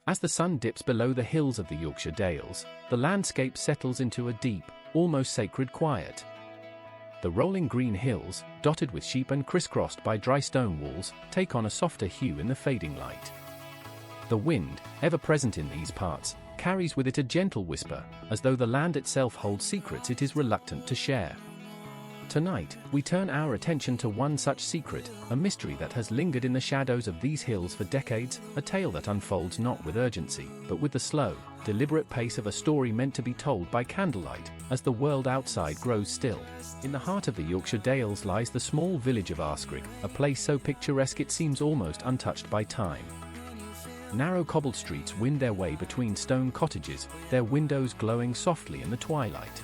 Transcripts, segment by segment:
As the sun dips below the hills of the Yorkshire Dales, the landscape settles into a deep, almost sacred quiet. The rolling green hills, dotted with sheep and crisscrossed by dry stone walls, take on a softer hue in the fading light. The wind, ever present in these parts, carries with it a gentle whisper, as though the land itself holds secrets it is reluctant to share. Tonight, we turn our attention to one such secret, a mystery that has lingered in the shadows of these hills for decades, a tale that unfolds not with urgency, but with the slow, deliberate pace of a story meant to be told by candlelight, as the world outside grows still. In the heart of the Yorkshire Dales lies the small village of Askrigg, a place so picturesque it seems almost untouched by time. Narrow cobbled streets wind their way between stone cottages, their windows glowing softly in the twilight.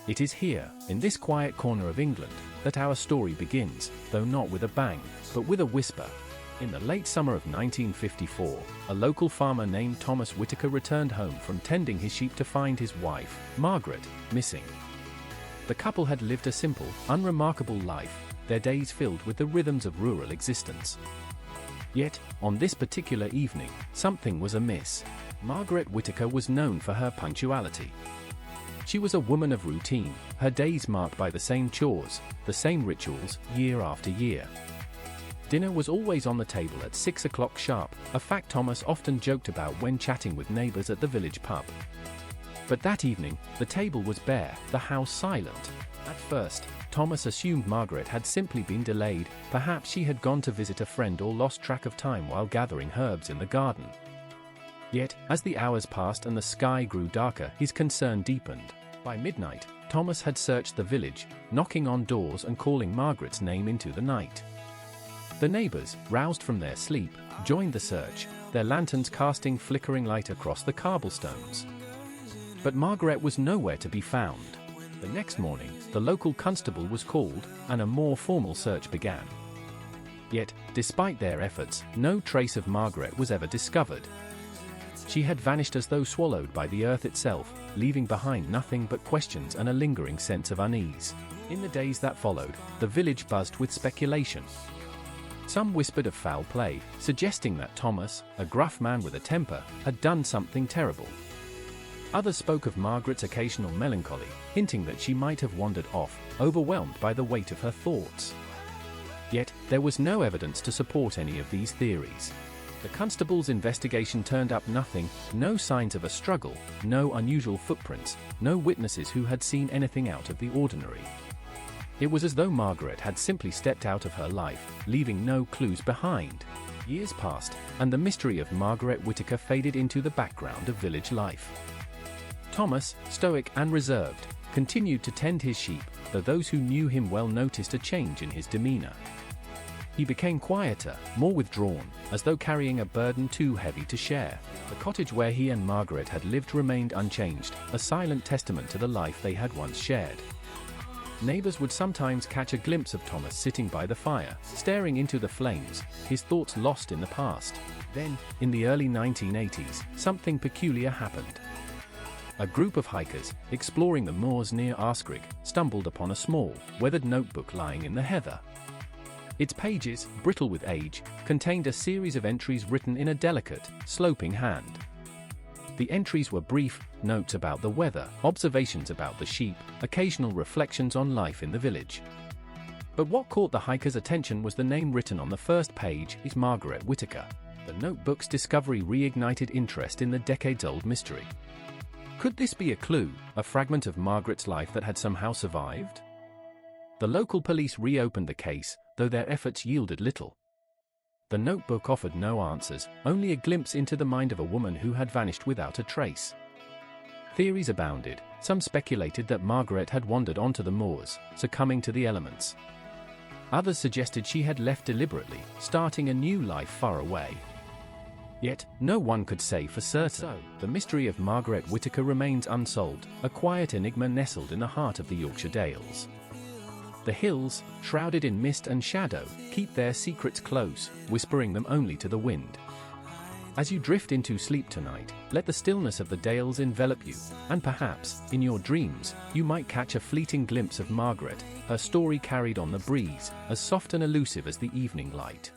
It is here, in this quiet corner of England, that our story begins, though not with a bang, but with a whisper. In the late summer of 1954, a local farmer named Thomas Whitaker returned home from tending his sheep to find his wife, Margaret, missing. The couple had lived a simple, unremarkable life, their days filled with the rhythms of rural existence. Yet, on this particular evening, something was amiss. Margaret Whitaker was known for her punctuality. She was a woman of routine, her days marked by the same chores, the same rituals, year after year. Dinner was always on the table at 6 o'clock sharp, a fact Thomas often joked about when chatting with neighbors at the village pub. But that evening, the table was bare, the house silent. At first, Thomas assumed Margaret had simply been delayed, perhaps she had gone to visit a friend or lost track of time while gathering herbs in the garden. Yet, as the hours passed and the sky grew darker, his concern deepened. By midnight, Thomas had searched the village, knocking on doors and calling Margaret's name into the night. The neighbors, roused from their sleep, joined the search, their lanterns casting flickering light across the cobblestones. But Margaret was nowhere to be found. The next morning, the local constable was called, and a more formal search began. Yet, despite their efforts, no trace of Margaret was ever discovered. She had vanished as though swallowed by the earth itself, leaving behind nothing but questions and a lingering sense of unease. In the days that followed, the village buzzed with speculation. Some whispered of foul play, suggesting that Thomas, a gruff man with a temper, had done something terrible. Others spoke of Margaret's occasional melancholy, hinting that she might have wandered off, overwhelmed by the weight of her thoughts. Yet, there was no evidence to support any of these theories. The constable's investigation turned up nothing, no signs of a struggle, no unusual footprints, no witnesses who had seen anything out of the ordinary. It was as though Margaret had simply stepped out of her life, leaving no clues behind. Years passed, and the mystery of Margaret Whitaker faded into the background of village life. Thomas, stoic and reserved, continued to tend his sheep, though those who knew him well noticed a change in his demeanor. He became quieter, more withdrawn, as though carrying a burden too heavy to share. The cottage where he and Margaret had lived remained unchanged, a silent testament to the life they had once shared. Neighbors would sometimes catch a glimpse of Thomas sitting by the fire, staring into the flames, his thoughts lost in the past. Then, in the early 1980s, something peculiar happened. A group of hikers, exploring the moors near Askrigg, stumbled upon a small, weathered notebook lying in the heather. Its pages, brittle with age, contained a series of entries written in a delicate, sloping hand. The entries were brief, notes about the weather, observations about the sheep, occasional reflections on life in the village. But what caught the hikers' attention was the name written on the first page is Margaret Whitaker. The notebook's discovery reignited interest in the decades-old mystery. Could this be a clue, a fragment of Margaret's life that had somehow survived? The local police reopened the case, though their efforts yielded little. The notebook offered no answers, only a glimpse into the mind of a woman who had vanished without a trace. Theories abounded. Some speculated that Margaret had wandered onto the moors, succumbing to the elements. Others suggested she had left deliberately, starting a new life far away. Yet, no one could say for certain. So, the mystery of Margaret Whitaker remains unsolved, a quiet enigma nestled in the heart of the Yorkshire Dales. The hills, shrouded in mist and shadow, keep their secrets close, whispering them only to the wind. As you drift into sleep tonight, let the stillness of the Dales envelop you, and perhaps, in your dreams, you might catch a fleeting glimpse of Margaret, her story carried on the breeze, as soft and elusive as the evening light.